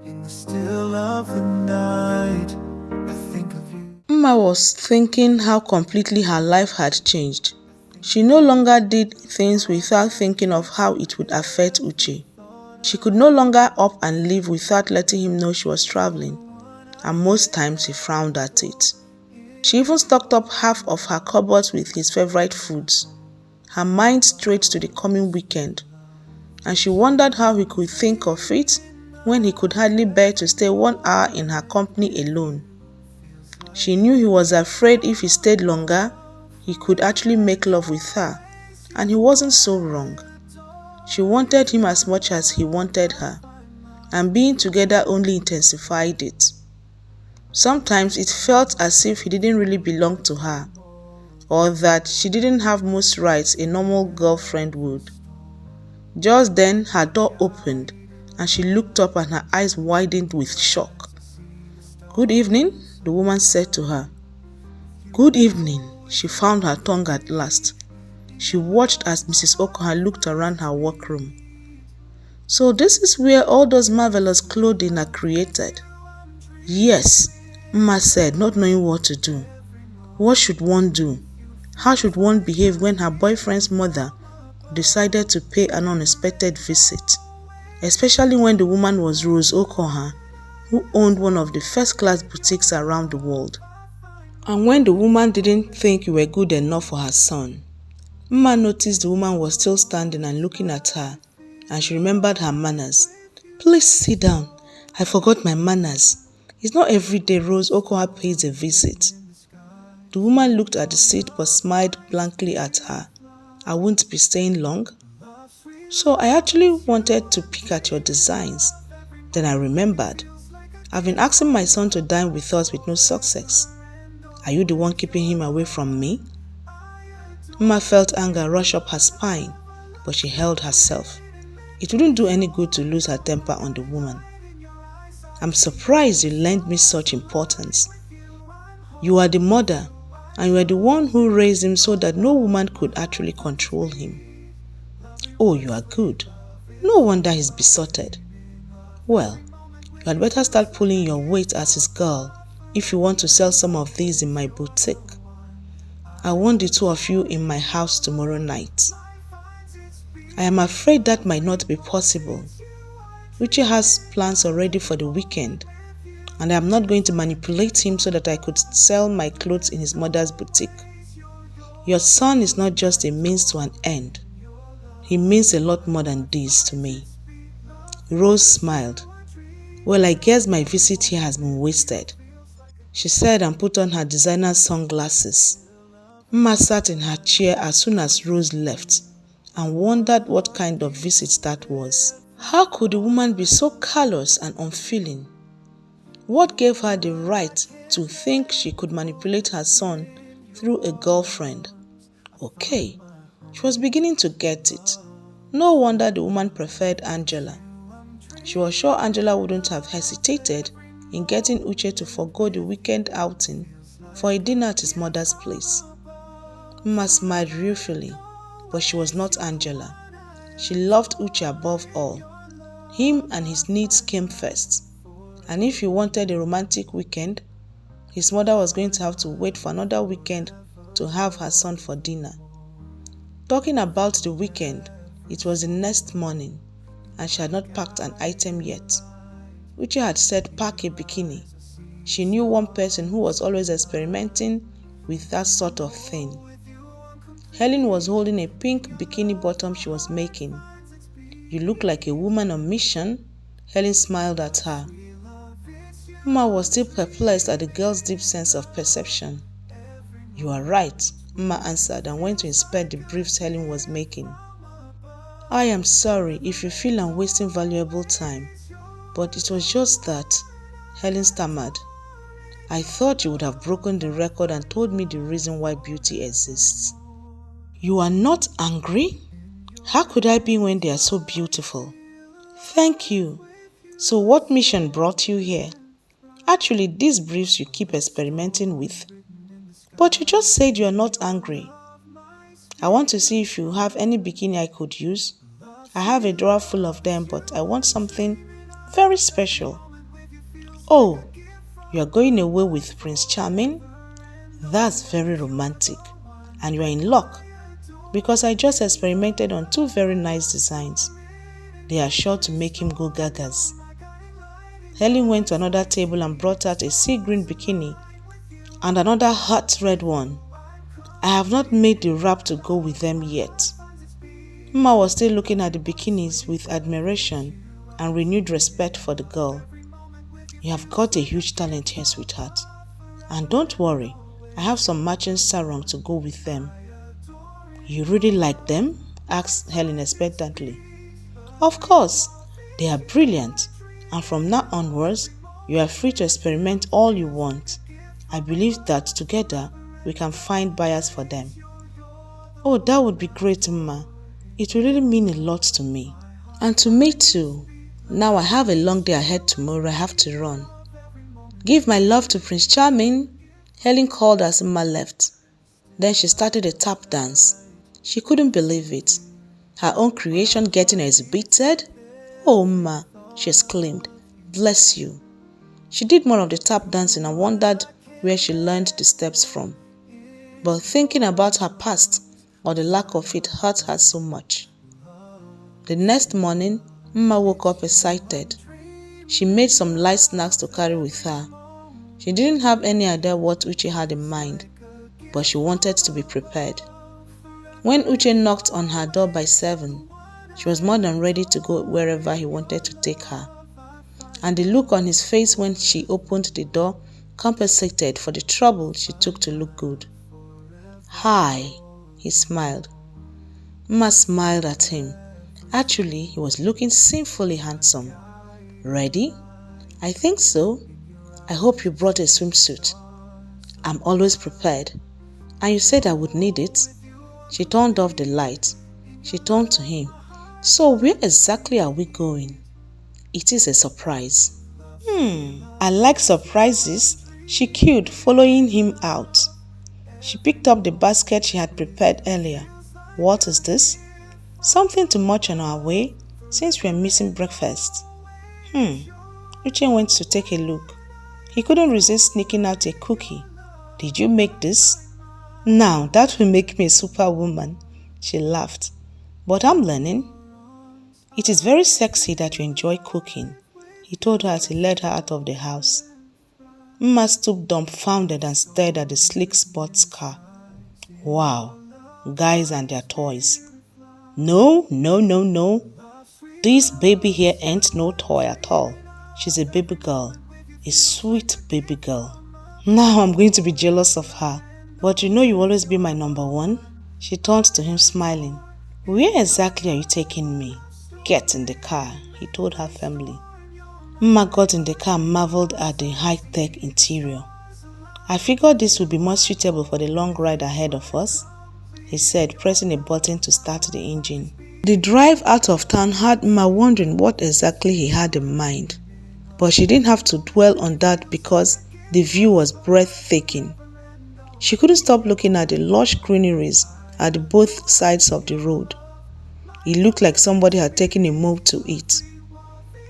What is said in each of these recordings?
In the still of the night, I think of you. Mma was thinking how completely her life had changed. She no longer did things without thinking of how it would affect Uche. She could no longer up and leave without letting him know she was traveling, and most times he frowned at it. She even stocked up half of her cupboards with his favorite foods, her mind straight to the coming weekend, and she wondered how he could think of it when he could hardly bear to stay 1 hour in her company alone. She knew he was afraid if he stayed longer, he could actually make love with her, and he wasn't so wrong. She wanted him as much as he wanted her, and being together only intensified it. Sometimes it felt as if he didn't really belong to her, or that she didn't have most rights a normal girlfriend would. Just then her door opened, and she looked up and her eyes widened with shock. "Good evening," the woman said to her. "Good evening," she found her tongue at last. She watched as Mrs. Okoha looked around her workroom. "So this is where all those marvelous clothing are created?" "Yes," Mma said, not knowing what to do. What should one do? How should one behave when her boyfriend's mother decided to pay an unexpected visit? Especially when the woman was Rose Okoha, who owned one of the first-class boutiques around the world. And when the woman didn't think you were good enough for her son. Mma noticed the woman was still standing and looking at her, and she remembered her manners. "Please sit down. I forgot my manners. It's not every day Rose Okoha pays a visit." The woman looked at the seat but smiled blankly at her. "I won't be staying long." "So I actually wanted to pick at your designs. Then I remembered. I've been asking my son to dine with us with no success. Are you the one keeping him away from me?" Mma felt anger rush up her spine, but she held herself. It wouldn't do any good to lose her temper on the woman. "I'm surprised you lent me such importance. You are the mother, and you are the one who raised him so that no woman could actually control him." "Oh, you are good. No wonder he's besotted." "Well, you had better start pulling your weight as his girl if you want to sell some of these in my boutique. I want the two of you in my house tomorrow night." "I am afraid that might not be possible. Uche has plans already for the weekend, and I am not going to manipulate him so that I could sell my clothes in his mother's boutique. Your son is not just a means to an end. He means a lot more than this to me." Rose smiled. "Well, I guess my visit here has been wasted," she said and put on her designer sunglasses. Mma sat in her chair as soon as Rose left and wondered what kind of visit that was. How could the woman be so callous and unfeeling? What gave her the right to think she could manipulate her son through a girlfriend? Okay, she was beginning to get it. No wonder the woman preferred Angela. She was sure Angela wouldn't have hesitated in getting Uche to forgo the weekend outing for a dinner at his mother's place. Mma smiled ruefully, but she was not Angela. She loved Uche above all. Him and his needs came first. And if he wanted a romantic weekend, his mother was going to have to wait for another weekend to have her son for dinner. Talking about the weekend, it was the next morning, and she had not packed an item yet. Uche had said pack a bikini. She knew one person who was always experimenting with that sort of thing. Helen was holding a pink bikini bottom she was making. "You look like a woman on mission," Helen smiled at her. Mma was still perplexed at the girl's deep sense of perception. "You are right," Mma answered and went to inspect the briefs Helen was making. "I am sorry if you feel I'm wasting valuable time, but it was just that," Helen stammered. "I thought you would have broken the record and told me the reason why beauty exists." "You are not angry? How could I be when they are so beautiful?" "Thank you. So what mission brought you here? Actually, these briefs you keep experimenting with. But you just said you are not angry." "I want to see if you have any bikini I could use. I have a drawer full of them, but I want something very special." Oh, you are going away with Prince Charming? That's very romantic. And you are in luck, because I just experimented on two very nice designs. They are sure to make him go gagas. Helen went to another table and brought out a sea green bikini and another hot red one. I have not made the wrap to go with them yet. Mma was still looking at the bikinis with admiration and renewed respect for the girl. You have got a huge talent here, sweetheart. And don't worry, I have some matching sarong to go with them. You really like them? Asked Helen expectantly. Of course, they are brilliant, and from now onwards, you are free to experiment all you want. I believe that together, we can find buyers for them. Oh, that would be great, Mma. It will really mean a lot to me. And to me too. Now I have a long day ahead tomorrow. I have to run. Give my love to Prince Charming, Helen called as Mma left. Then she started a tap dance. She couldn't believe it. Her own creation getting exhibited? Oh, Mma, she exclaimed. Bless you. She did more of the tap dancing and wondered where she learned the steps from. But thinking about her past or the lack of it hurt her so much. The next morning, Mma woke up excited. She made some light snacks to carry with her. She didn't have any idea what Uche had in mind, but she wanted to be prepared. When Uche knocked on her door by 7, she was more than ready to go wherever he wanted to take her. And the look on his face when she opened the door compensated for the trouble she took to look good. Hi, he smiled. Mma smiled at him. Actually, he was looking sinfully handsome. Ready? I think so. I hope you brought a swimsuit. I'm always prepared. And you said I would need it. She turned off the light. She turned to him. So where exactly are we going? It is a surprise. I like surprises, she cooed, following him out. She picked up the basket she had prepared earlier. What is this? Something to munch on our way, since we are missing breakfast. Uche went to take a look. He couldn't resist sneaking out a cookie. Did you make this? Now that will make me a superwoman, she laughed. But I'm learning. It is very sexy that you enjoy cooking, he told her as he led her out of the house. Mma stood dumbfounded and stared at the sleek sports car. Wow, guys and their toys. No. This baby here ain't no toy at all. She's a baby girl. A sweet baby girl. Now I'm going to be jealous of her. But you know you always be my number one. She turned to him smiling. Where exactly are you taking me? Get in the car, he told her firmly. Mma got in the car and marveled at the high-tech interior. I figured this would be more suitable for the long ride ahead of us, he said, pressing a button to start the engine. The drive out of town had Mma wondering what exactly he had in mind. But she didn't have to dwell on that because the view was breathtaking. She couldn't stop looking at the lush greeneries at both sides of the road. It looked like somebody had taken a move to it.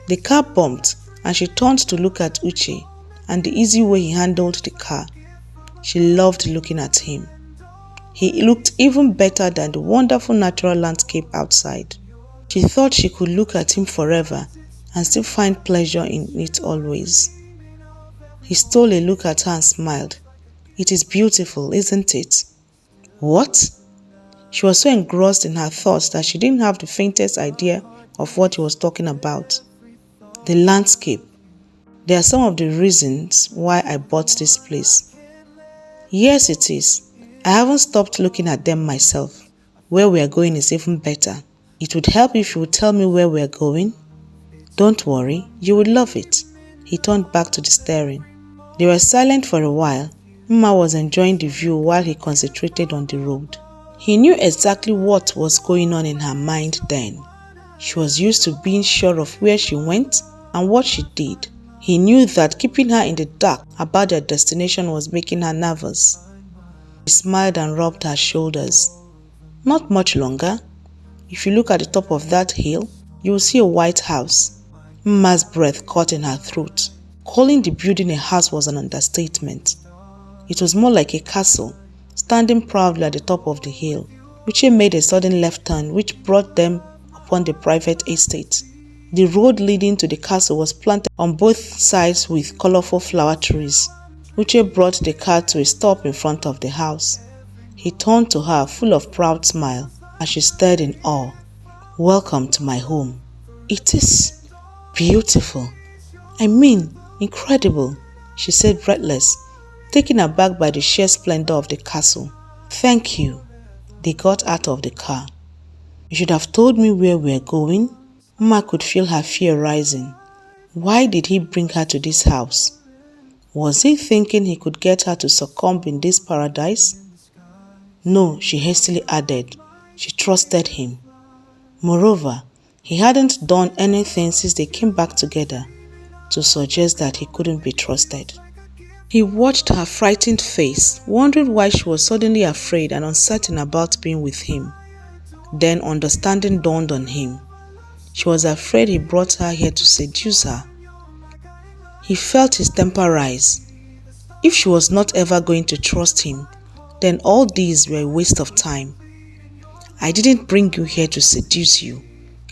The car bumped and she turned to look at Uche and the easy way he handled the car. She loved looking at him. He looked even better than the wonderful natural landscape outside. She thought she could look at him forever and still find pleasure in it always. He stole a look at her and smiled. It is beautiful, isn't it? What? She was so engrossed in her thoughts that she didn't have the faintest idea of what he was talking about. The landscape. They are some of the reasons why I bought this place. Yes, it is. I haven't stopped looking at them myself. Where we are going is even better. It would help if you would tell me where we are going. Don't worry, you will love it. He turned back to the steering. They were silent for a while. Mma was enjoying the view while he concentrated on the road. He knew exactly what was going on in her mind then. She was used to being sure of where she went and what she did. He knew that keeping her in the dark about their destination was making her nervous. He smiled and rubbed her shoulders. Not much longer. If you look at the top of that hill, you will see a white house. Mma's breath caught in her throat. Calling the building a house was an understatement. It was more like a castle, standing proudly at the top of the hill. Uche made a sudden left turn which brought them upon the private estate. The road leading to the castle was planted on both sides with colorful flower trees. Uche brought the car to a stop in front of the house. He turned to her full of proud smile as she stared in awe. "Welcome to my home." "It is beautiful. I mean, incredible," she said breathless, taken aback by the sheer splendor of the castle. "Thank you." They got out of the car. "You should have told me where we were going." Mama could feel her fear rising. Why did he bring her to this house? Was he thinking he could get her to succumb in this paradise? No, she hastily added. She trusted him. Moreover, he hadn't done anything since they came back together to suggest that he couldn't be trusted. He watched her frightened face, wondering why she was suddenly afraid and uncertain about being with him. Then understanding dawned on him. She was afraid he brought her here to seduce her. He felt his temper rise. If she was not ever going to trust him, then all these were a waste of time. "I didn't bring you here to seduce you,"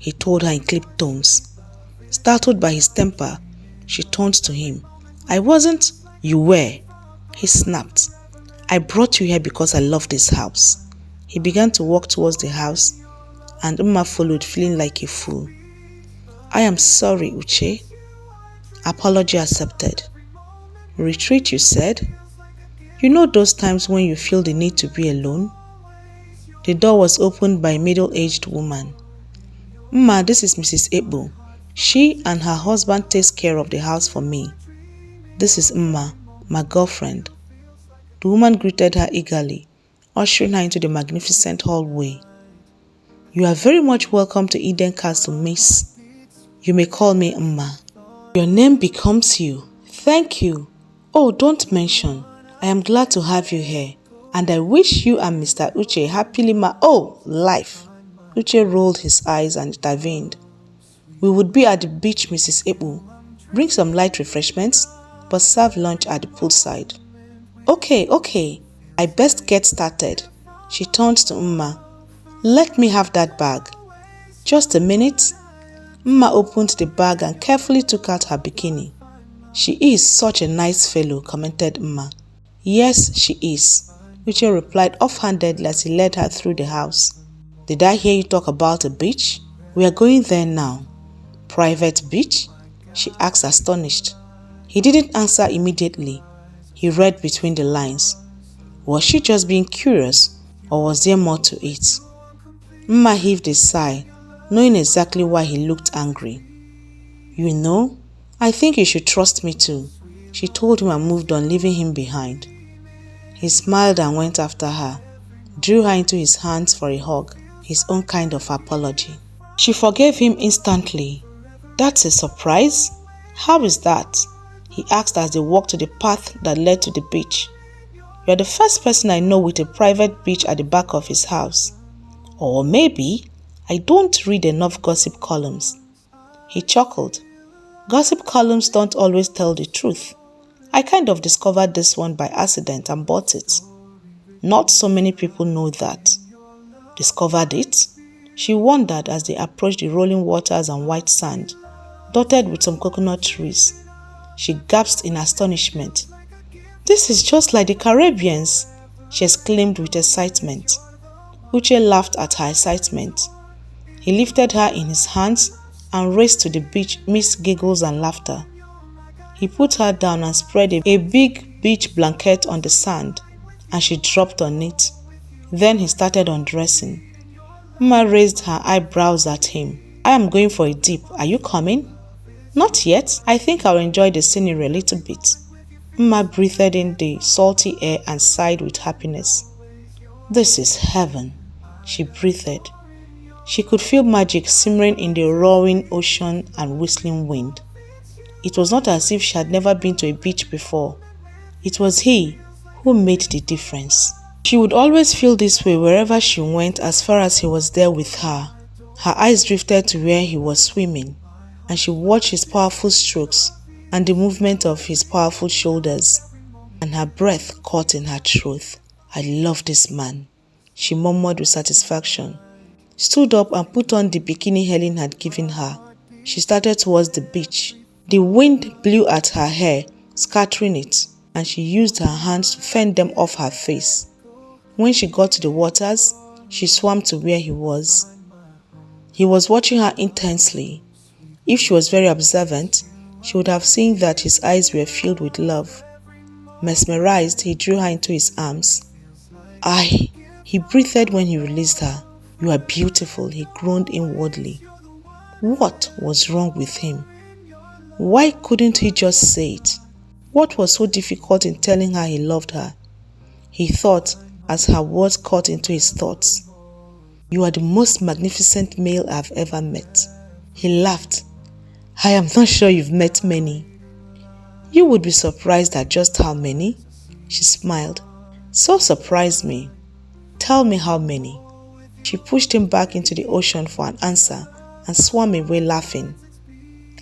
he told her in clipped tones. Startled by his temper, she turned to him. "I wasn't." "You were," he snapped. "I brought you here because I love this house." He began to walk towards the house, and Umma followed, feeling like a fool. "I am sorry, Uche." Apology accepted. "Retreat, you said? You know those times when you feel the need to be alone?" The door was opened by a middle-aged woman. "Mma, this is Mrs. Ebo. She and her husband takes care of the house for me. This is Mma, my girlfriend." The woman greeted her eagerly, ushering her into the magnificent hallway. "You are very much welcome to Eden Castle, miss. You may call me Mma." "Your name becomes you. Thank you. Oh, don't mention. I am glad to have you here. And I wish you and Mr. Uche happily life." Uche rolled his eyes and intervened. "We would be at the beach, Mrs. Ebo. Bring some light refreshments, but serve lunch at the poolside." Okay. I best get started." She turned to Mma. "Let me have that bag." "Just a minute." Mma opened the bag and carefully took out her bikini. "She is such a nice fellow," commented Mma. "Yes, she is," Uche replied offhandedly as he led her through the house. "Did I hear you talk about a beach? We are going there now." "Private beach?" she asked, astonished. He didn't answer immediately. He read between the lines. Was she just being curious, or was there more to it? Mma heaved a sigh, knowing exactly why he looked angry. "You know, I think you should trust me too," she told him and moved on, leaving him behind. He smiled and went after her, drew her into his hands for a hug, his own kind of apology. She forgave him instantly. "That's a surprise? How is that?" he asked as they walked to the path that led to the beach. "You're the first person I know with a private beach at the back of his house. Or maybe I don't read enough gossip columns." He chuckled. "Gossip columns don't always tell the truth. I kind of discovered this one by accident and bought it. Not so many people know that." "Discovered it?" She wondered as they approached the rolling waters and white sand, dotted with some coconut trees. She gasped in astonishment. "This is just like the Caribbeans," she exclaimed with excitement. Uche laughed at her excitement. He lifted her in his hands and raced to the beach amidst giggles and laughter. He put her down and spread a big beach blanket on the sand, and she dropped on it. Then he started undressing. Mma raised her eyebrows at him. "I am going for a dip. Are you coming?" "Not yet. I think I'll enjoy the scenery a little bit." Mma breathed in the salty air and sighed with happiness. "This is heaven," she breathed. She could feel magic simmering in the roaring ocean and whistling wind. It was not as if she had never been to a beach before. It was he who made the difference. She would always feel this way wherever she went as far as he was there with her. Her eyes drifted to where he was swimming, and she watched his powerful strokes and the movement of his powerful shoulders, and her breath caught in her throat. "I love this man," she murmured with satisfaction, stood up and put on the bikini Helen had given her. She started towards the beach. The wind blew at her hair, scattering it, and she used her hands to fend them off her face. When she got to the waters, she swam to where he was. He was watching her intensely. If she was very observant, she would have seen that his eyes were filled with love. Mesmerized, he drew her into his arms. He breathed when he released her. "You are beautiful," he groaned inwardly. What was wrong with him? Why couldn't he just say it? What was so difficult in telling her he loved her? He thought as her words cut into his thoughts. "You are the most magnificent male I've ever met." He laughed. "I am not sure you've met many." "You would be surprised at just how many." She smiled. "So surprise me. Tell me how many." She pushed him back into the ocean for an answer and swam away laughing.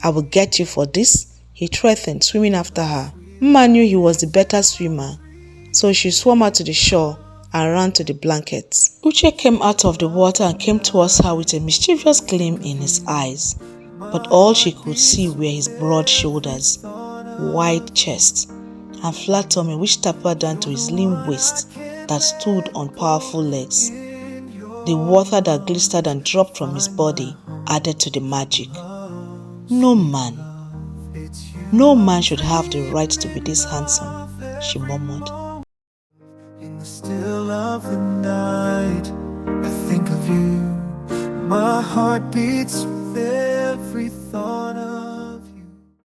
"I will get you for this," he threatened, swimming after her. Mma knew he was the better swimmer, so she swam out to the shore and ran to the blankets. Uche came out of the water and came towards her with a mischievous gleam in his eyes, but all she could see were his broad shoulders, wide chest, and flat tummy which tapered down to his lean waist that stood on powerful legs. The water that glistered and dropped from his body added to the magic. No man should have the right to be this handsome," she murmured. In the still of the night, I think of you. My heart beats with every thought.